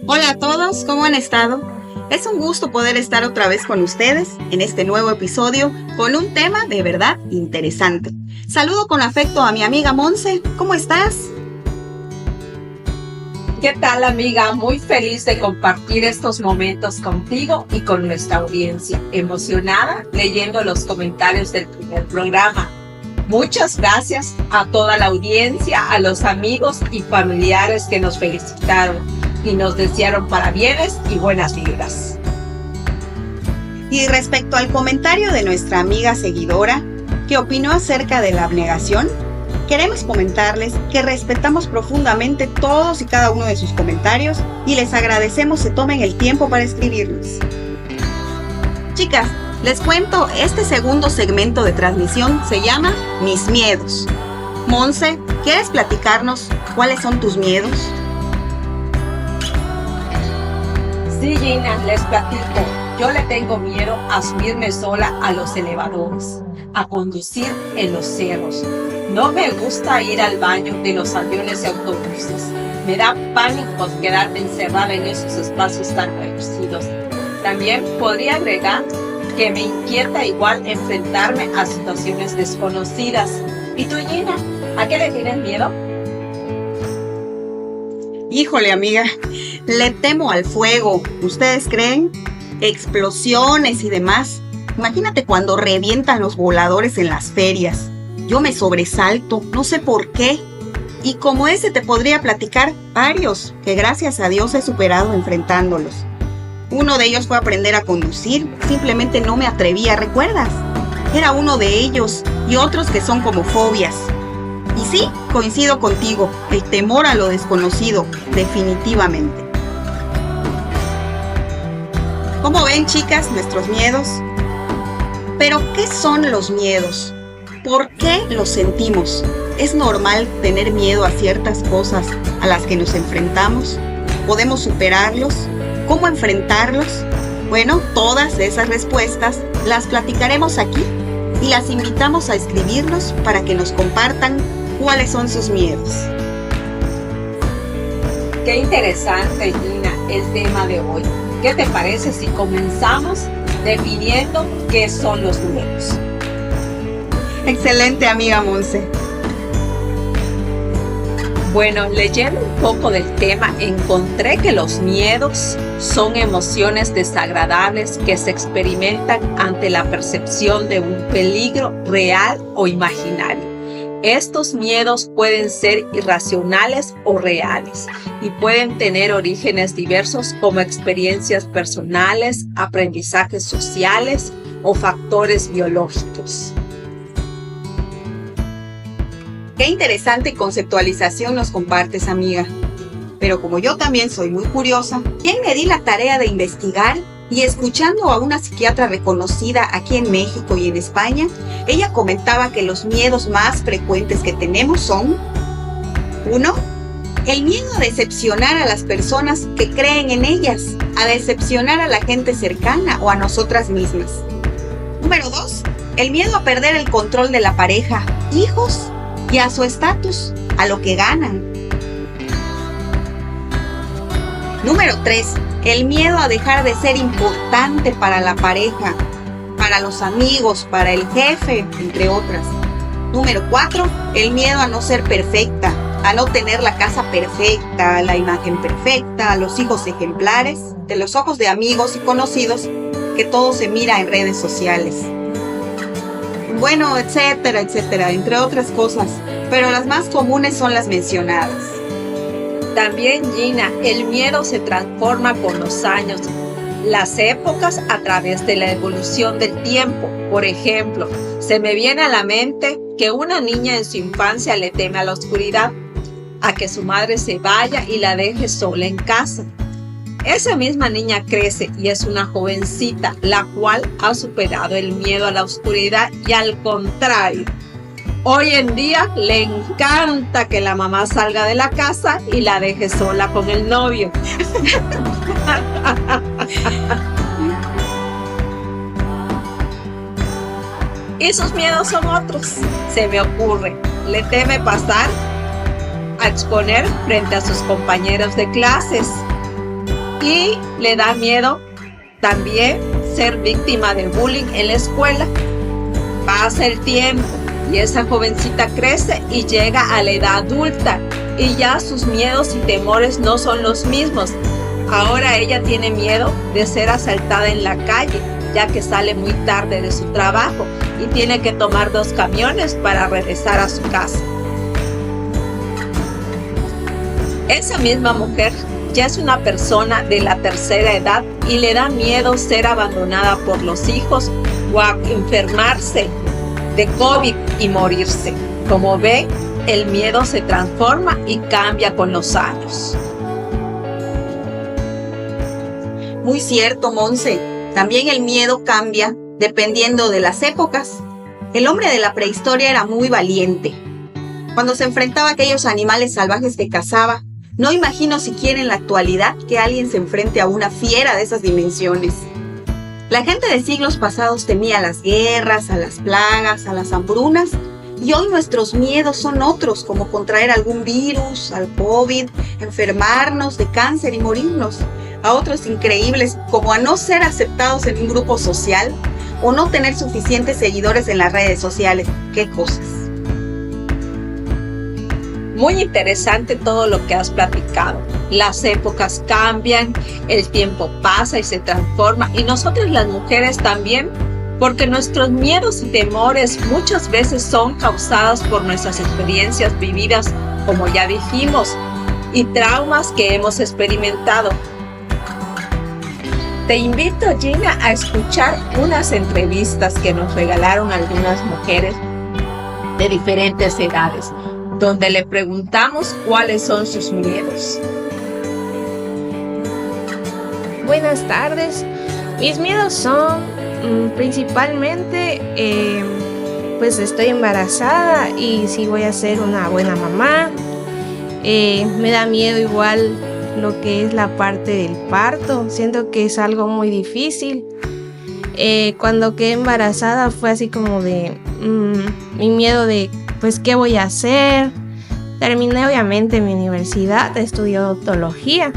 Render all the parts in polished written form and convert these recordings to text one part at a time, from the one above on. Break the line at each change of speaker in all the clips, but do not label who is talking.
Hola a todos, ¿cómo han estado? Es un gusto poder estar otra vez con ustedes en este nuevo episodio con un tema de verdad interesante. Saludo con afecto a mi amiga Monse, ¿cómo estás?
¿Qué tal, amiga? Muy feliz de compartir estos momentos contigo y con nuestra audiencia. Emocionada leyendo los comentarios del primer programa. Muchas gracias a toda la audiencia, a los amigos y familiares que nos felicitaron y nos desearon parabienes y buenas vibras.
Y respecto al comentario de nuestra amiga seguidora, que opinó acerca de la abnegación, queremos comentarles que respetamos profundamente todos y cada uno de sus comentarios y les agradecemos se tomen el tiempo para escribirnos. Chicas, les cuento, este segundo segmento de transmisión se llama Mis Miedos. Monse, ¿quieres platicarnos cuáles son tus miedos?
Sí, Gina, les platico. Yo le tengo miedo a subirme sola a los elevadores, a conducir en los cerros. No me gusta ir al baño de los aviones y autobuses. Me da pánico quedarme encerrada en esos espacios tan reducidos. También podría agregar que me inquieta igual enfrentarme a situaciones desconocidas. ¿Y tú, Gina, a qué le tienes miedo?
Híjole, amiga, le temo al fuego. ¿Ustedes creen? Explosiones y demás. Imagínate cuando revientan los voladores en las ferias. Yo me sobresalto, no sé por qué. Y como ese te podría platicar varios, que gracias a Dios he superado enfrentándolos. Uno de ellos fue aprender a conducir, simplemente no me atrevía, ¿recuerdas? Era uno de ellos y otros que son como fobias. Y sí, coincido contigo, el temor a lo desconocido, definitivamente. ¿Cómo ven, chicas, nuestros miedos? Pero, ¿qué son los miedos? ¿Por qué los sentimos? ¿Es normal tener miedo a ciertas cosas a las que nos enfrentamos? ¿Podemos superarlos? ¿Cómo enfrentarlos? Bueno, todas esas respuestas las platicaremos aquí y las invitamos a escribirnos para que nos compartan cuáles son sus miedos.
Qué interesante, Gina, el tema de hoy. ¿Qué te parece si comenzamos definiendo qué son los miedos?
Excelente, amiga Monse.
Bueno, leyendo un poco del tema, encontré que los miedos son emociones desagradables que se experimentan ante la percepción de un peligro real o imaginario. Estos miedos pueden ser irracionales o reales y pueden tener orígenes diversos como experiencias personales, aprendizajes sociales o factores biológicos.
Qué interesante conceptualización nos compartes, amiga. Pero como yo también soy muy curiosa, bien me di la tarea de investigar y escuchando a una psiquiatra reconocida aquí en México y en España, ella comentaba que los miedos más frecuentes que tenemos son: 1. El miedo a decepcionar a las personas que creen en ellas, a decepcionar a la gente cercana o a nosotras mismas. Número 2. El miedo a perder el control de la pareja, hijos y a su estatus, a lo que ganan. Número 3. El miedo a dejar de ser importante para la pareja, para los amigos, para el jefe, entre otras. Número 4. El miedo a no ser perfecta, a no tener la casa perfecta, la imagen perfecta, a los hijos ejemplares, de los ojos de amigos y conocidos, que todo se mira en redes sociales. Bueno, etcétera, etcétera, entre otras cosas, pero las más comunes son las mencionadas.
También, Gina, el miedo se transforma con los años, las épocas a través de la evolución del tiempo. Por ejemplo, se me viene a la mente que una niña en su infancia le teme a la oscuridad, a que su madre se vaya y la deje sola en casa. Esa misma niña crece y es una jovencita, la cual ha superado el miedo a la oscuridad y al contrario, hoy en día le encanta que la mamá salga de la casa y la deje sola con el novio. Y sus miedos son otros. Se me ocurre, le teme pasar a exponer frente a sus compañeros de clases. Y le da miedo también ser víctima de bullying en la escuela. Pasa el tiempo y esa jovencita crece y llega a la edad adulta y ya sus miedos y temores no son los mismos. Ahora ella tiene miedo de ser asaltada en la calle, ya que sale muy tarde de su trabajo y tiene que tomar 2 camiones para regresar a su casa. Esa misma mujer ya es una persona de la tercera edad y le da miedo ser abandonada por los hijos o a enfermarse de COVID y morirse. Como ven, el miedo se transforma y cambia con los años.
Muy cierto, Monse. También el miedo cambia dependiendo de las épocas. El hombre de la prehistoria era muy valiente. Cuando se enfrentaba a aquellos animales salvajes que cazaba, no imagino siquiera en la actualidad que alguien se enfrente a una fiera de esas dimensiones. La gente de siglos pasados temía las guerras, a las plagas, a las hambrunas, y hoy nuestros miedos son otros, como contraer algún virus, al COVID, enfermarnos de cáncer y morirnos. A otros increíbles, como a no ser aceptados en un grupo social o no tener suficientes seguidores en las redes sociales. ¡Qué cosas!
Muy interesante todo lo que has platicado. Las épocas cambian, el tiempo pasa y se transforma, y nosotras las mujeres también, porque nuestros miedos y temores muchas veces son causados por nuestras experiencias vividas, como ya dijimos, y traumas que hemos experimentado. Te invito, Gina, a escuchar unas entrevistas que nos regalaron algunas mujeres de diferentes edades, donde le preguntamos cuáles son sus miedos.
Buenas tardes. Mis miedos son principalmente, pues estoy embarazada y si voy a ser una buena mamá. Me da miedo igual lo que es la parte del parto. Siento que es algo muy difícil. Cuando quedé embarazada fue así como de mi miedo de pues qué voy a hacer. Terminé obviamente mi universidad, estudié odontología,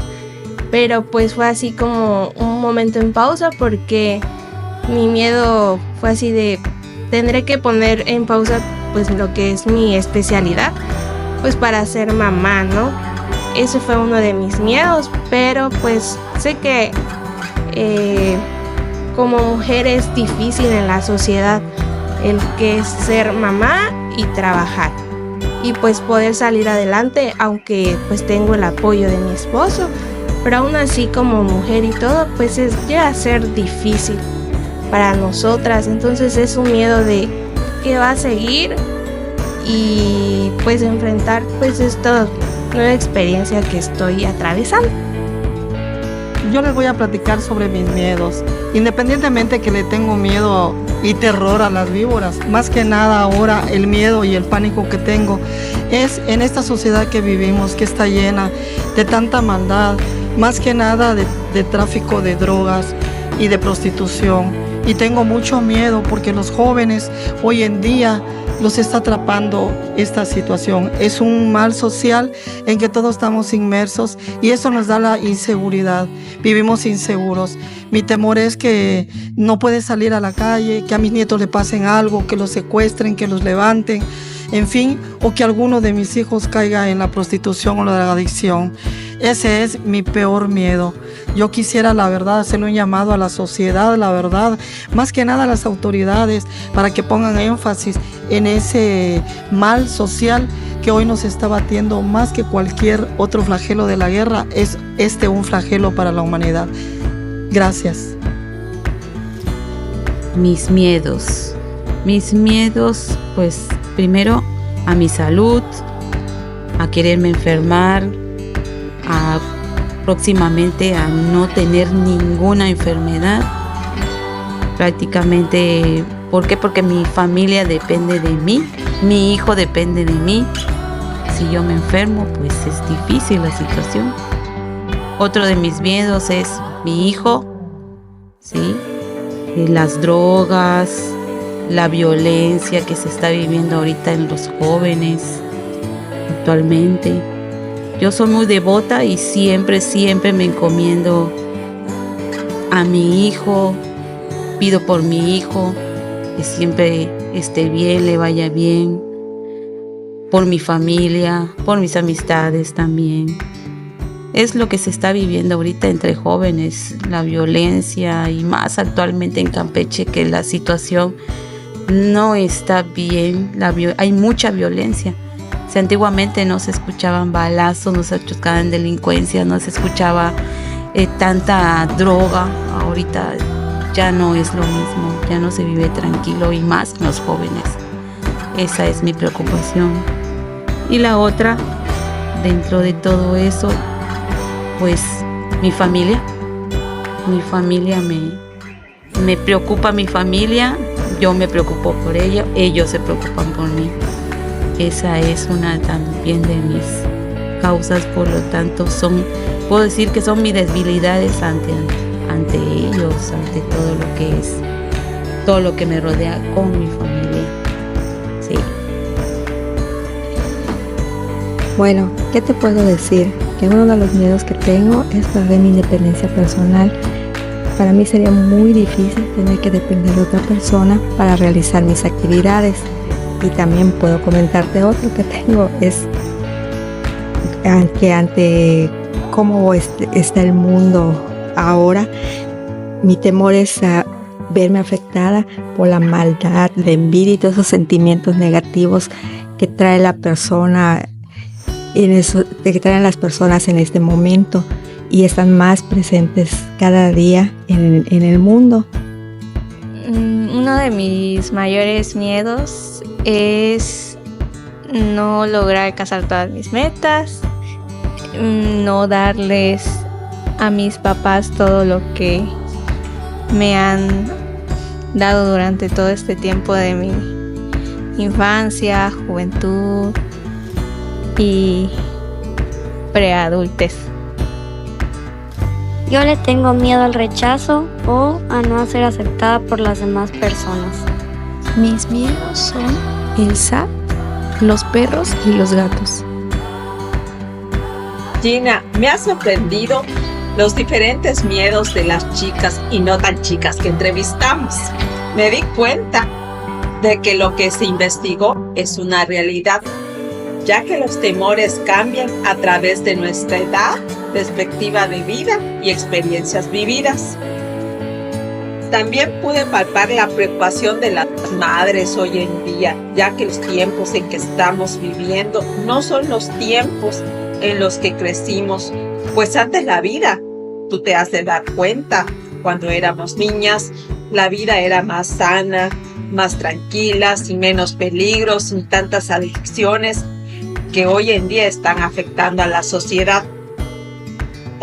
pero pues fue así como un momento en pausa porque mi miedo fue así de tendré que poner en pausa pues lo que es mi especialidad pues para ser mamá, ¿no? Ese fue uno de mis miedos, pero pues sé que como mujer es difícil en la sociedad el que es ser mamá y trabajar y pues poder salir adelante, aunque pues tengo el apoyo de mi esposo, pero aún así como mujer y todo pues llega a ser difícil para nosotras. Entonces es un miedo de que va a seguir y pues enfrentar pues esta nueva experiencia que estoy atravesando.
Yo les voy a platicar sobre mis miedos. Independientemente que le tengo miedo y terror a las víboras, más que nada ahora el miedo y el pánico que tengo es en esta sociedad que vivimos, que está llena de tanta maldad, más que nada de tráfico de drogas y de prostitución. Y tengo mucho miedo porque los jóvenes hoy en día los está atrapando esta situación. Es un mal social en que todos estamos inmersos y eso nos da la inseguridad. Vivimos inseguros. Mi temor es que no puede salir a la calle, que a mis nietos le pasen algo, que los secuestren, que los levanten, en fin, o que alguno de mis hijos caiga en la prostitución o la adicción. Ese es mi peor miedo. Yo quisiera, la verdad, hacerle un llamado a la sociedad, la verdad, más que nada a las autoridades, para que pongan énfasis en ese mal social que hoy nos está batiendo más que cualquier otro flagelo de la guerra. Es un flagelo para la humanidad. Gracias.
Mis miedos, pues primero a mi salud, a quererme enfermar, próximamente a no tener ninguna enfermedad, prácticamente. ¿Por qué? Porque mi familia depende de mí, mi hijo depende de mí. Si yo me enfermo, pues es difícil la situación. Otro de mis miedos es mi hijo, ¿sí? Las drogas, la violencia que se está viviendo ahorita en los jóvenes actualmente. Yo soy muy devota y siempre me encomiendo a mi hijo, pido por mi hijo, que siempre esté bien, le vaya bien, por mi familia, por mis amistades también. Es lo que se está viviendo ahorita entre jóvenes, la violencia, y más actualmente en Campeche, que la situación no está bien, hay mucha violencia. Si antiguamente no se escuchaban balazos, no se escuchaban delincuencia, no se escuchaba tanta droga, ahorita ya no es lo mismo, ya no se vive tranquilo, y más en los jóvenes. Esa es mi preocupación. Y la otra, dentro de todo eso, pues mi familia me preocupa, mi familia, yo me preocupo por ella, ellos se preocupan por mí. Esa es una también de mis causas, por lo tanto puedo decir que son mis debilidades ante ellos, ante todo lo que me rodea con mi familia. Sí.
Bueno, ¿qué te puedo decir? Que uno de los miedos que tengo es perder mi independencia personal. Para mí sería muy difícil tener que depender de otra persona para realizar mis actividades. Y también puedo comentarte otro que tengo, es que ante cómo está el mundo ahora, mi temor es a verme afectada por la maldad, la envidia y todos esos sentimientos negativos que trae la persona, que traen las personas en este momento, y están más presentes cada día en el mundo.
Uno de mis mayores miedos es no lograr alcanzar todas mis metas, no darles a mis papás todo lo que me han dado durante todo este tiempo de mi infancia, juventud y preadultez.
Yo le tengo miedo al rechazo o a no ser aceptada por las demás personas.
Mis miedos son el SAT, los perros y los gatos.
Gina, me ha sorprendido los diferentes miedos de las chicas y no tan chicas que entrevistamos. Me di cuenta de que lo que se investigó es una realidad, ya que los temores cambian a través de nuestra edad, perspectiva de vida y experiencias vividas. También pude palpar la preocupación de las madres hoy en día, ya que los tiempos en que estamos viviendo no son los tiempos en los que crecimos, pues antes la vida, tú te has de dar cuenta, cuando éramos niñas, la vida era más sana, más tranquila, sin menos peligros, sin tantas adicciones que hoy en día están afectando a la sociedad.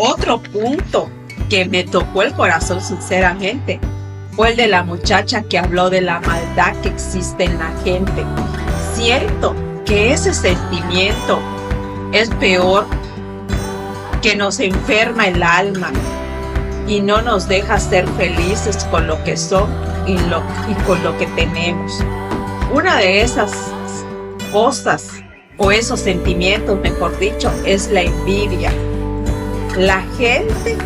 Otro punto que me tocó el corazón sinceramente fue el de la muchacha que habló de la maldad que existe en la gente. Siento que ese sentimiento es peor, que nos enferma el alma y no nos deja ser felices con lo que son y con lo que tenemos. Una de esas cosas, o esos sentimientos, mejor dicho, es la envidia. La gente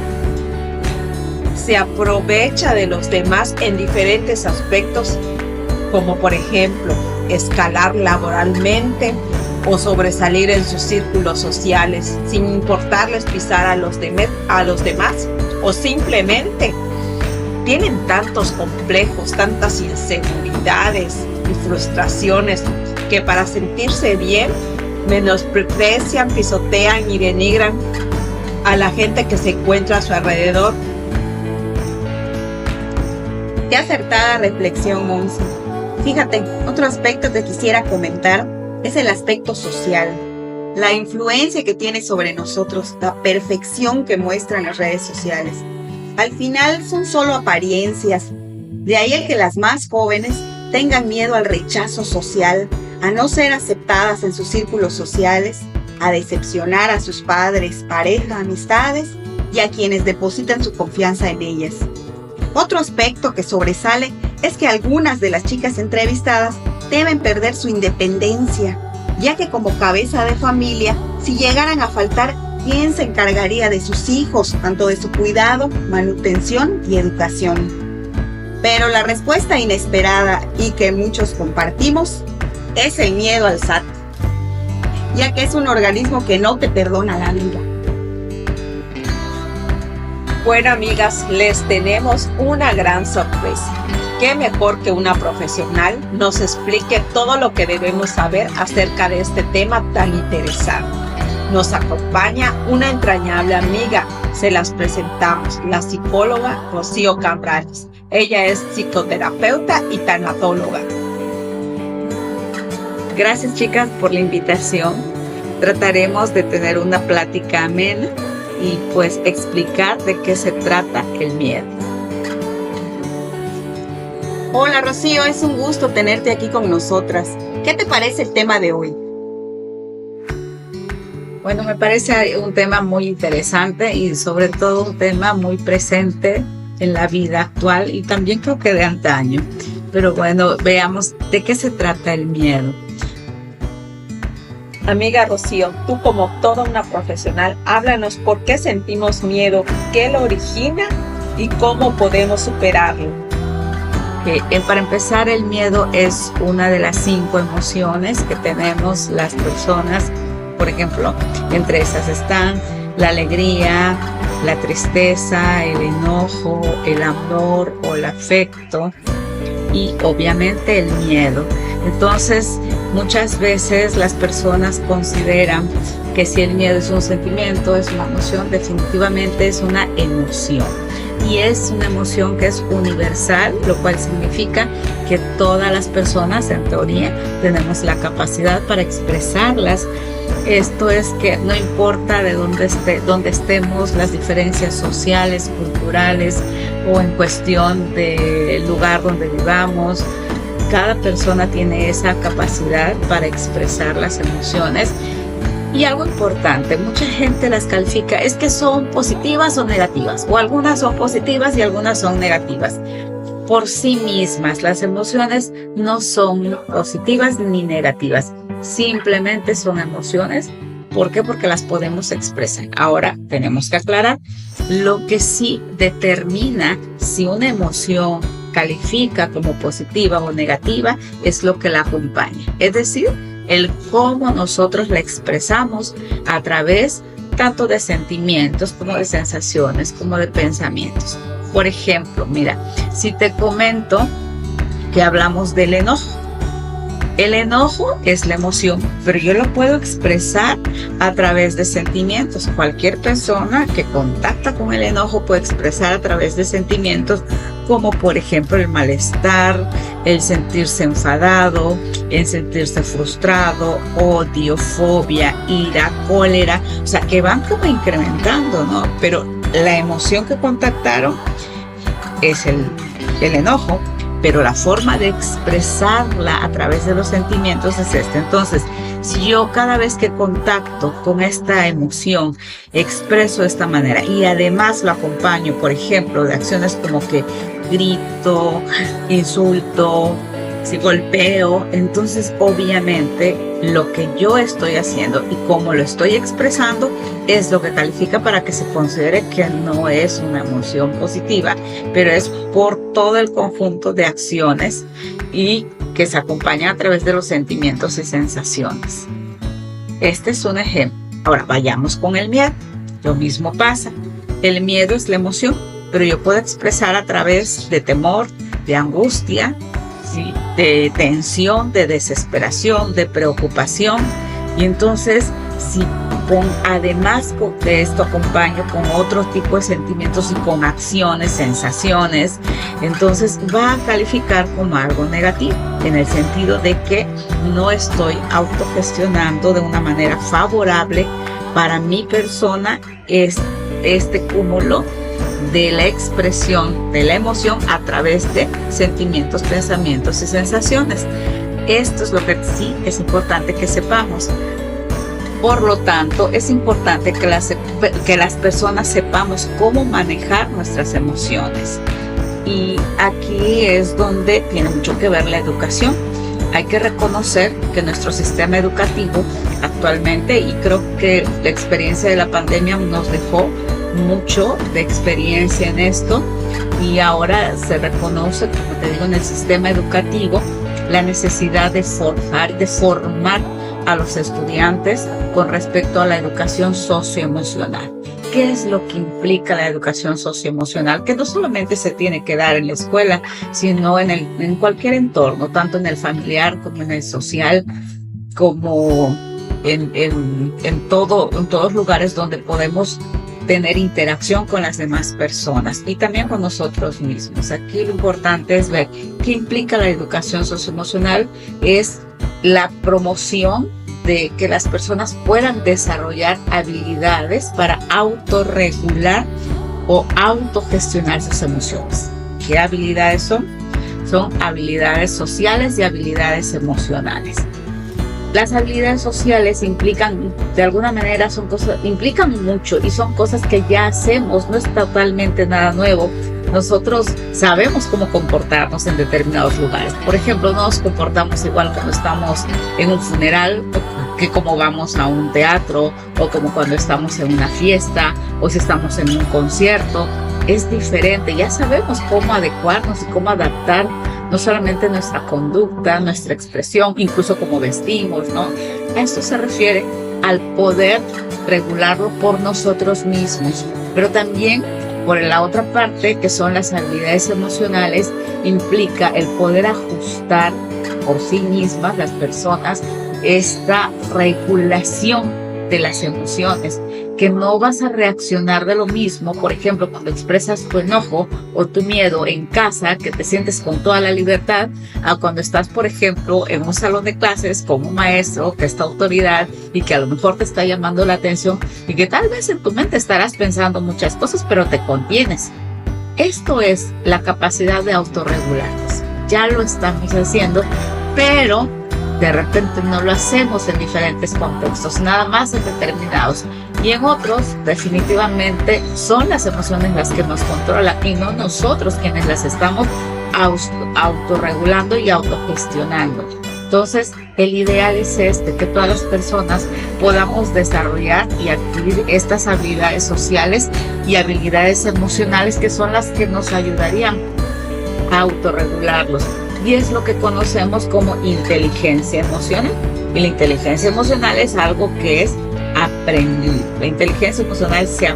se aprovecha de los demás en diferentes aspectos, como por ejemplo, escalar laboralmente o sobresalir en sus círculos sociales, sin importarles pisar a los demás, o simplemente tienen tantos complejos, tantas inseguridades y frustraciones que para sentirse bien menosprecian, pisotean y denigran a la gente que se encuentra a su alrededor.
Qué acertada reflexión, Monse. Fíjate, otro aspecto que quisiera comentar es el aspecto social. La influencia que tiene sobre nosotros, la perfección que muestran las redes sociales. Al final son solo apariencias. De ahí el que las más jóvenes tengan miedo al rechazo social, a no ser aceptadas en sus círculos sociales, a decepcionar a sus padres, pareja, amistades y a quienes depositan su confianza en ellas. Otro aspecto que sobresale es que algunas de las chicas entrevistadas temen perder su independencia ya que como cabeza de familia, si llegaran a faltar, ¿quién se encargaría de sus hijos, tanto de su cuidado, manutención y educación? Pero la respuesta inesperada y que muchos compartimos es el miedo al SAT, ya que es un organismo que no te perdona la vida.
Bueno, amigas, les tenemos una gran sorpresa. Qué mejor que una profesional nos explique todo lo que debemos saber acerca de este tema tan interesante. Nos acompaña una entrañable amiga. Se las presentamos, la psicóloga Rocío Cambrales. Ella es psicoterapeuta y tanatóloga.
Gracias, chicas, por la invitación. Trataremos de tener una plática amena y pues explicar de qué se trata el miedo.
Hola Rocío, es un gusto tenerte aquí con nosotras. ¿Qué te parece el tema de hoy?
Bueno, me parece un tema muy interesante y sobre todo un tema muy presente en la vida actual y también creo que de antaño. Pero bueno, veamos de qué se trata el miedo.
Amiga Rocío, tú como toda una profesional, háblanos por qué sentimos miedo, qué lo origina y cómo podemos superarlo.
Para empezar, el miedo es una de las 5 emociones que tenemos las personas. Por ejemplo, entre esas están la alegría, la tristeza, el enojo, el amor o el afecto y obviamente el miedo. Entonces, muchas veces las personas consideran que si el miedo es un sentimiento, es una emoción, definitivamente es una emoción. Y es una emoción que es universal, lo cual significa que todas las personas, en teoría, tenemos la capacidad para expresarlas. Esto es que no importa de dónde estemos, las diferencias sociales, culturales o en cuestión del lugar donde vivamos, cada persona tiene esa capacidad para expresar las emociones. Y algo importante, mucha gente las califica, es que son positivas o negativas, o algunas son positivas y algunas son negativas. Por sí mismas, las emociones no son positivas ni negativas, simplemente son emociones. ¿Por qué? Porque las podemos expresar. Ahora tenemos que aclarar, lo que sí determina si una emoción califica como positiva o negativa es lo que la acompaña, es decir, el cómo nosotros la expresamos a través tanto de sentimientos como de sensaciones, como de pensamientos. Por ejemplo, mira, si te comento que hablamos del enojo. El enojo es la emoción, pero yo lo puedo expresar a través de sentimientos. Cualquier persona que contacta con el enojo puede expresar a través de sentimientos, como por ejemplo el malestar, el sentirse enfadado, el sentirse frustrado, odio, fobia, ira, cólera, o sea, que van como incrementando, ¿no? Pero la emoción que contactaron es el enojo, pero la forma de expresarla a través de los sentimientos es esta. Entonces, si yo cada vez que contacto con esta emoción expreso de esta manera y además lo acompaño, por ejemplo, de acciones como que grito, insulto, si golpeo, entonces obviamente lo que yo estoy haciendo y cómo lo estoy expresando es lo que califica para que se considere que no es una emoción positiva, pero es por todo el conjunto de acciones y que se acompaña a través de los sentimientos y sensaciones. Este es un ejemplo. Ahora vayamos con el miedo. Lo mismo pasa. El miedo es la emoción, pero yo puedo expresar a través de temor, de angustia, ¿sí?, de tensión, de desesperación, de preocupación. Y entonces, si además de esto acompaño con otro tipo de sentimientos y con acciones, sensaciones, entonces va a calificar como algo negativo, en el sentido de que no estoy autogestionando de una manera favorable para mi persona este cúmulo de la expresión de la emoción a través de sentimientos, pensamientos y sensaciones. Esto es lo que sí es importante que sepamos. Por lo tanto, es importante que las personas sepamos cómo manejar nuestras emociones. Y aquí es donde tiene mucho que ver la educación.
hay que reconocer que nuestro sistema educativo actualmente, y creo que la experiencia de la pandemia nos dejó mucho de experiencia en esto, y ahora se reconoce, como te digo, en el sistema educativo la necesidad de forjar, de formar a los estudiantes con respecto a la educación socioemocional. ¿Qué es lo que implica la educación socioemocional? Que no solamente se tiene que dar en la escuela, sino en cualquier entorno, tanto en el familiar como en el social, como en todos lugares donde podemos tener interacción con las demás personas y también con nosotros mismos. Aquí lo importante es ver qué implica la educación socioemocional. Es la promoción de que las personas puedan desarrollar habilidades para autorregular o autogestionar sus emociones. ¿Qué habilidades son? Son habilidades sociales y habilidades emocionales. Las habilidades sociales implican, de alguna manera, implican mucho y son cosas que ya hacemos, no es totalmente nada nuevo. Nosotros sabemos cómo comportarnos en determinados lugares. Por ejemplo, no nos comportamos igual cuando estamos en un funeral que como vamos a un teatro, o como cuando estamos en una fiesta, o si estamos en un concierto. Es diferente, ya sabemos cómo adecuarnos y cómo adaptar no solamente nuestra conducta, nuestra expresión, incluso cómo vestimos, ¿no? A esto se refiere al poder regularlo por nosotros mismos, pero también por la otra parte, que son las habilidades emocionales, implica el poder ajustar por sí mismas, las personas, esta regulación de las emociones, que no vas a reaccionar de lo mismo, por ejemplo, cuando expresas tu enojo o tu miedo en casa, que te sientes con toda la libertad, a cuando estás, por ejemplo, en un salón de clases con un maestro que es tu autoridad y que a lo mejor te está llamando la atención y que tal vez en tu mente estarás pensando muchas cosas, pero te contienes. Esto es la capacidad de autorregularnos. Ya lo estamos haciendo, pero de repente no lo hacemos en diferentes contextos, nada más en determinados. Y en otros, definitivamente, son las emociones las que nos controlan y no nosotros quienes las estamos autorregulando y autogestionando. Entonces, el ideal es que todas las personas podamos desarrollar y adquirir estas habilidades sociales y habilidades emocionales, que son las que nos ayudarían a autorregularlos. Y es lo que conocemos como inteligencia emocional. Y la inteligencia emocional es algo que es aprendido. La inteligencia emocional se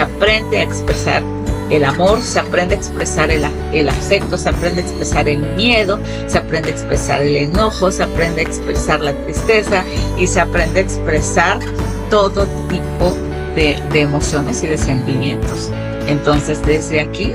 aprende a expresar el amor, se aprende a expresar el afecto, se aprende a expresar el miedo, se aprende a expresar el enojo, se aprende a expresar la tristeza y se aprende a expresar todo tipo de emociones y de sentimientos. Entonces, desde aquí,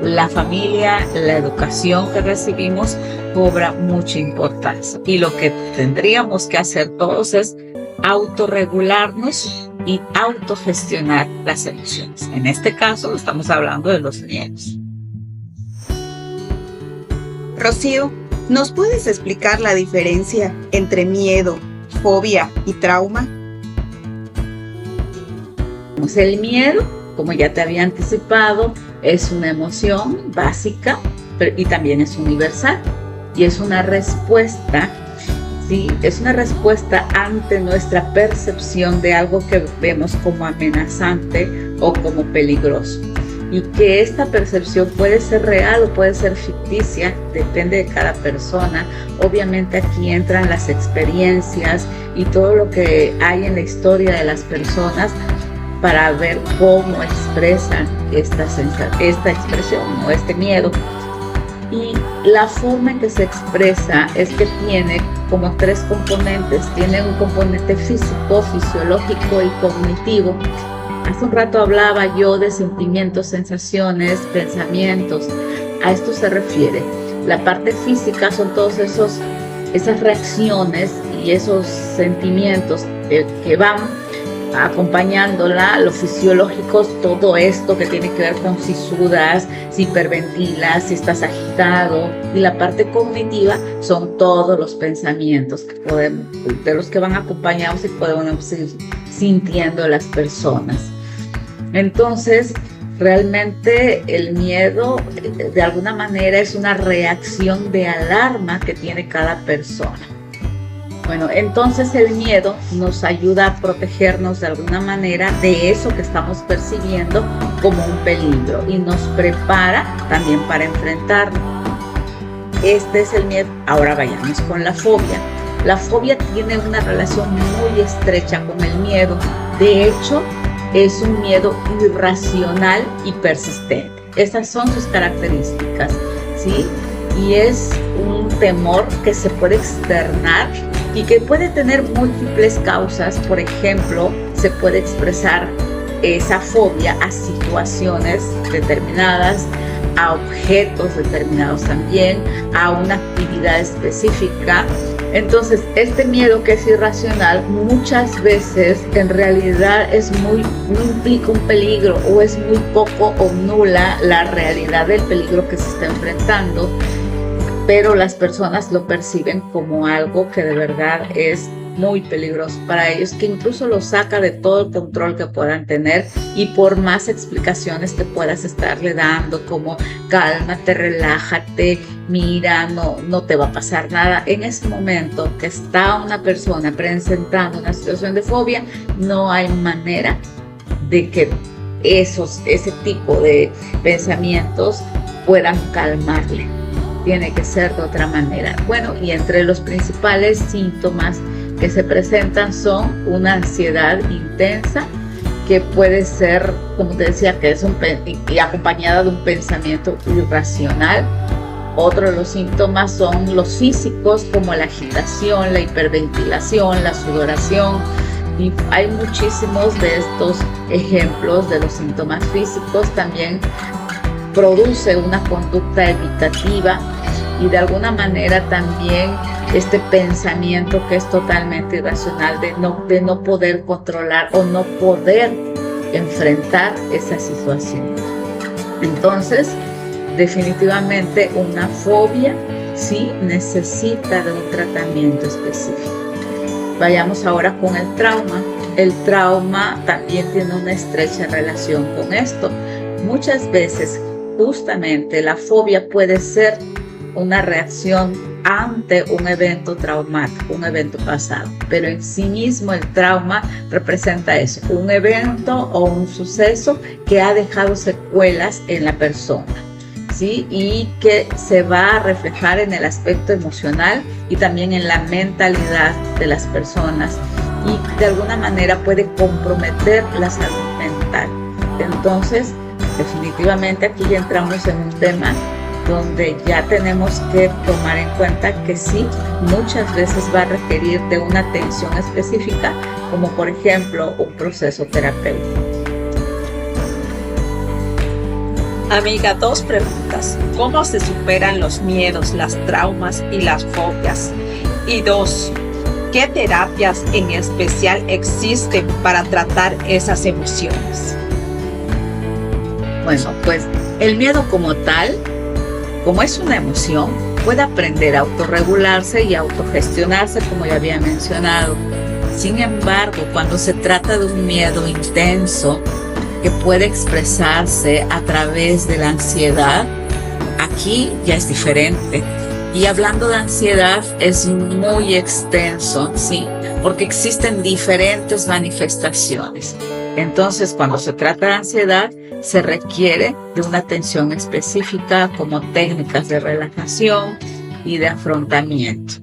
la familia, la educación que recibimos cobra mucha importancia. Y lo que tendríamos que hacer todos es autorregularnos y autogestionar las emociones. En este caso estamos hablando de los miedos.
Rocío, ¿nos puedes explicar la diferencia entre miedo, fobia y trauma?
El miedo, como ya te había anticipado, es una emoción básica y también es universal. Y es una respuesta, ¿sí? Es una respuesta ante nuestra percepción de algo que vemos como amenazante o como peligroso. Y que esta percepción puede ser real o puede ser ficticia, depende de cada persona. Obviamente aquí entran las experiencias y todo lo que hay en la historia de las personas para ver cómo expresan esta expresión o este miedo. Y la forma en que se expresa es que tiene como tres componentes. Tiene un componente físico, fisiológico y cognitivo. Hace un rato hablaba yo de sentimientos, sensaciones, pensamientos. A esto se refiere. La parte física son todos esas reacciones y esos sentimientos que van acompañándola. Lo fisiológico, todo esto que tiene que ver con si sudas, si hiperventilas, si estás agitado. Y la parte cognitiva son todos los pensamientos de los que van acompañados y podemos ir sintiendo las personas. Entonces, Realmente el miedo de alguna manera es una reacción de alarma que tiene cada persona. Bueno, entonces el miedo nos ayuda a protegernos de alguna manera de eso que estamos percibiendo como un peligro y nos prepara también para enfrentarlo. Este es el miedo. Ahora vayamos con la fobia. La fobia tiene una relación muy estrecha con el miedo. De hecho, es un miedo irracional y persistente. Esas son sus características, ¿sí? Y es un temor que se puede externar y que puede tener múltiples causas. Por ejemplo, se puede expresar esa fobia a situaciones determinadas, a objetos determinados también, a una actividad específica. Entonces, este miedo que es irracional muchas veces en realidad no implica un peligro o es muy poco o nula la realidad del peligro que se está enfrentando, pero las personas lo perciben como algo que de verdad es muy peligroso para ellos, que incluso los saca de todo el control que puedan tener, y por más explicaciones que puedas estarle dando, como cálmate, relájate, mira, no te va a pasar nada, en ese momento que está una persona presentando una situación de fobia, no hay manera de que ese tipo de pensamientos puedan calmarle. Tiene que ser de otra manera. Bueno, y entre los principales síntomas que se presentan son una ansiedad intensa, que puede ser, como te decía, que es y acompañada de un pensamiento irracional. Otro de los síntomas son los físicos, como la agitación, la hiperventilación, la sudoración. Y hay muchísimos de estos ejemplos de los síntomas físicos. También produce una conducta evitativa y de alguna manera también este pensamiento que es totalmente irracional de no poder controlar o no poder enfrentar esa situación. Entonces, definitivamente una fobia sí necesita de un tratamiento específico. Vayamos ahora con el trauma. El trauma también tiene una estrecha relación con esto. Muchas veces justamente la fobia puede ser una reacción ante un evento traumático, un evento pasado, pero en sí mismo el trauma representa eso, un evento o un suceso que ha dejado secuelas en la persona, ¿sí? Y que se va a reflejar en el aspecto emocional y también en la mentalidad de las personas, y de alguna manera puede comprometer la salud mental. Entonces, definitivamente aquí ya entramos en un tema donde ya tenemos que tomar en cuenta que sí, muchas veces va a requerir de una atención específica, como por ejemplo un proceso terapéutico.
Amiga, 2 preguntas. ¿Cómo se superan los miedos, las traumas y las fobias? Y 2, ¿qué terapias en especial existen para tratar esas emociones?
Bueno, pues el miedo como tal, como es una emoción, puede aprender a autorregularse y autogestionarse, como ya había mencionado. Sin embargo, cuando se trata de un miedo intenso que puede expresarse a través de la ansiedad, aquí ya es diferente. Y hablando de ansiedad, es muy extenso, ¿sí? Porque existen diferentes manifestaciones. Entonces, cuando se trata de ansiedad, se requiere de una atención específica, como técnicas de relajación y de afrontamiento.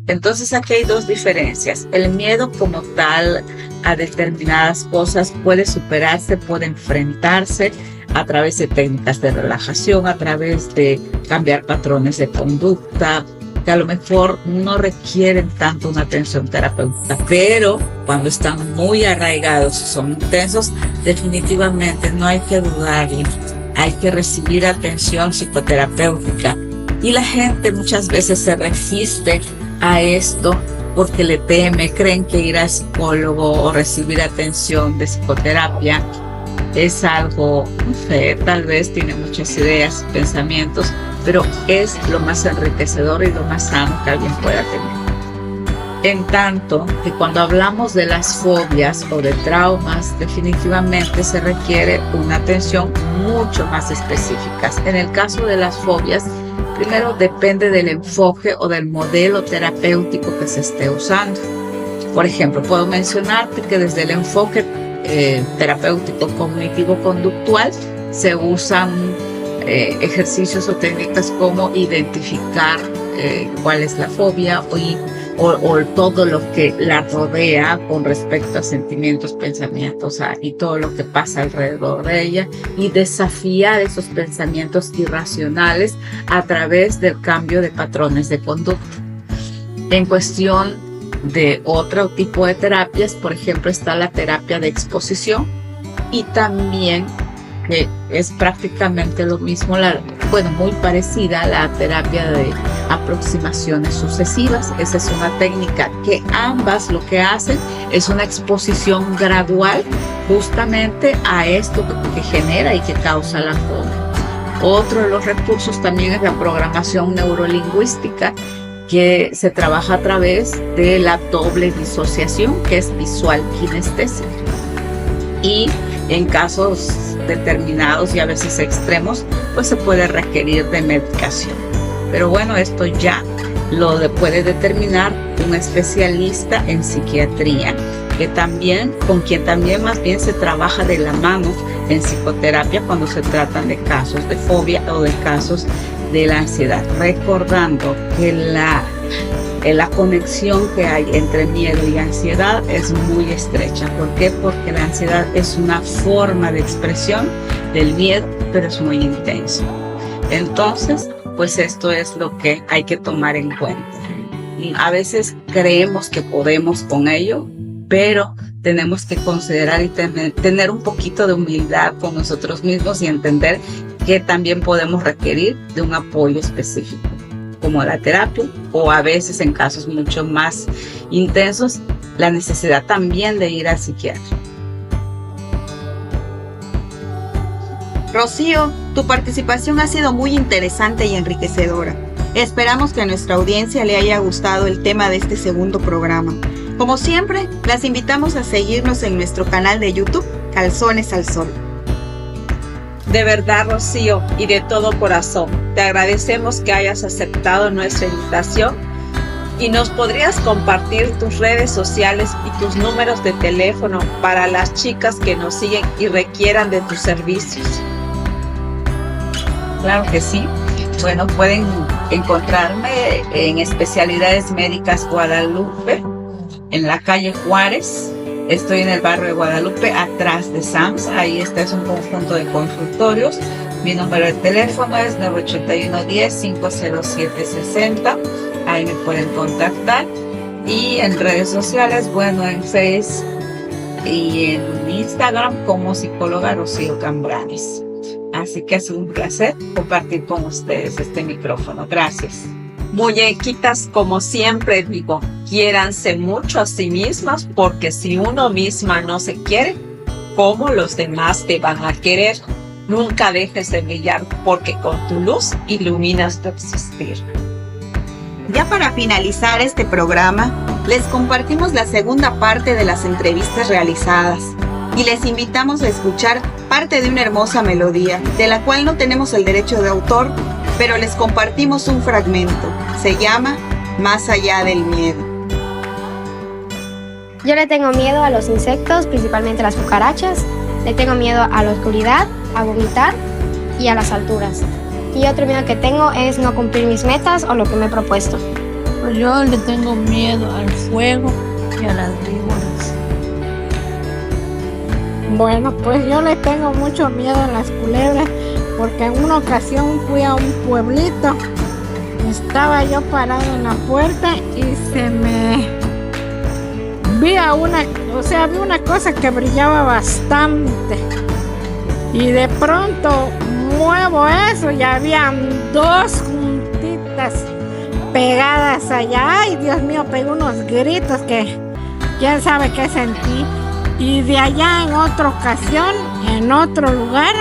Entonces, aquí hay 2 diferencias. El miedo como tal a determinadas cosas puede superarse, puede enfrentarse a través de técnicas de relajación, a través de cambiar patrones de conducta, que a lo mejor no requieren tanto una atención terapéutica, pero cuando están muy arraigados, son intensos, definitivamente no hay que dudarlo, hay que recibir atención psicoterapéutica. Y la gente muchas veces se resiste a esto porque le teme, creen que ir al psicólogo o recibir atención de psicoterapia es algo, no sé, tal vez tiene muchas ideas, pensamientos, pero es lo más enriquecedor y lo más sano que alguien pueda tener. En tanto que cuando hablamos de las fobias o de traumas, definitivamente se requiere una atención mucho más específica. En el caso de las fobias, primero depende del enfoque o del modelo terapéutico que se esté usando. Por ejemplo, puedo mencionarte que desde el enfoque terapéutico cognitivo-conductual se usan ejercicios o técnicas como identificar cuál es la fobia o todo lo que la rodea con respecto a sentimientos, pensamientos y todo lo que pasa alrededor de ella, y desafiar esos pensamientos irracionales a través del cambio de patrones de conducta. En cuestión de otro tipo de terapias, por ejemplo, está la terapia de exposición, y también que es prácticamente lo mismo, muy parecida a la terapia de aproximaciones sucesivas. Esa es una técnica que ambas lo que hacen es una exposición gradual justamente a esto que genera y que causa la fobia. Otro de los recursos también es la programación neurolingüística, que se trabaja a través de la doble disociación, que es visual kinestésica. Y en casos determinados y a veces extremos, pues se puede requerir de medicación. Pero bueno, esto ya lo puede determinar un especialista en psiquiatría, con quien también más bien se trabaja de la mano en psicoterapia cuando se tratan de casos de fobia o de casos de la ansiedad. Recordando que la conexión que hay entre miedo y ansiedad es muy estrecha. ¿Por qué? Porque la ansiedad es una forma de expresión del miedo, pero es muy intenso. Entonces, pues esto es lo que hay que tomar en cuenta. Y a veces creemos que podemos con ello, pero tenemos que considerar y tener un poquito de humildad con nosotros mismos y entender que también podemos requerir de un apoyo específico, como la terapia, o a veces en casos mucho más intensos, la necesidad también de ir al psiquiatra.
Rocío, tu participación ha sido muy interesante y enriquecedora. Esperamos que a nuestra audiencia le haya gustado el tema de este segundo programa. Como siempre, las invitamos a seguirnos en nuestro canal de YouTube, Calzones al Sol.
De verdad, Rocío, y de todo corazón, te agradecemos que hayas aceptado nuestra invitación, y nos podrías compartir tus redes sociales y tus números de teléfono para las chicas que nos siguen y requieran de tus servicios.
Claro que sí. Bueno, pueden encontrarme en Especialidades Médicas Guadalupe, en la calle Juárez. Estoy en el barrio de Guadalupe, atrás de Sams. Ahí es un conjunto de consultorios. Mi número de teléfono es 981-10-507-60. Ahí me pueden contactar. Y en redes sociales, en Facebook y en Instagram como psicóloga Rocío Cambranes. Así que ha sido un placer compartir con ustedes este micrófono. Gracias.
Muñequitas, como siempre digo, quiéranse mucho a sí mismas, porque si uno misma no se quiere, ¿cómo los demás te van a querer? Nunca dejes de brillar, porque con tu luz iluminas tu existir.
Ya para finalizar este programa, les compartimos la segunda parte de las entrevistas realizadas y les invitamos a escuchar parte de una hermosa melodía, de la cual no tenemos el derecho de autor, pero les compartimos un fragmento. Se llama Más allá del miedo.
Yo le tengo miedo a los insectos, principalmente las cucarachas. Le tengo miedo a la oscuridad, a vomitar y a las alturas. Y otro miedo que tengo es no cumplir mis metas o lo que me he propuesto.
Pues yo le tengo miedo al fuego y a las víboras.
Bueno, pues yo le tengo mucho miedo a las culebras, porque en una ocasión fui a un pueblito. Estaba yo parado en la puerta y vi una cosa que brillaba bastante. Y de pronto muevo eso y habían dos juntitas pegadas allá. Ay, Dios mío, pegué unos gritos que quién sabe qué sentí. Y de allá en otra ocasión, en otro lugar,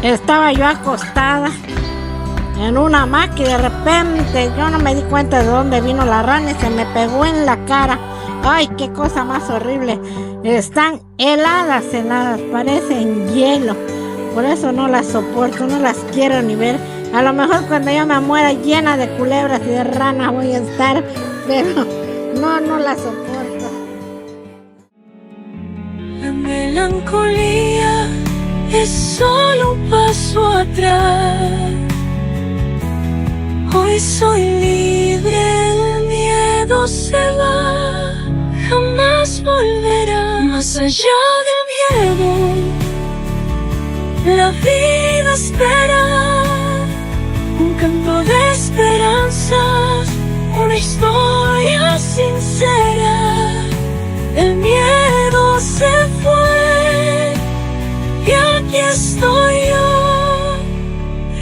estaba yo acostada en una hamaca y de repente yo no me di cuenta de dónde vino la rana y se me pegó en la cara. Ay, qué cosa más horrible. Están heladas, parecen hielo. Por eso no las soporto, no las quiero ni ver. A lo mejor cuando yo me muera llena de culebras y de ranas voy a estar, pero no las soporto.
La melancolía es solo un paso atrás. Hoy soy libre, el miedo se va, jamás volverá. Más allá del miedo, la vida espera, un canto de esperanzas, una historia sincera. El miedo se fue y aquí estoy yo,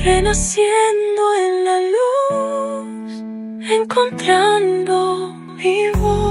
renaciendo en la luz, encontrando mi voz.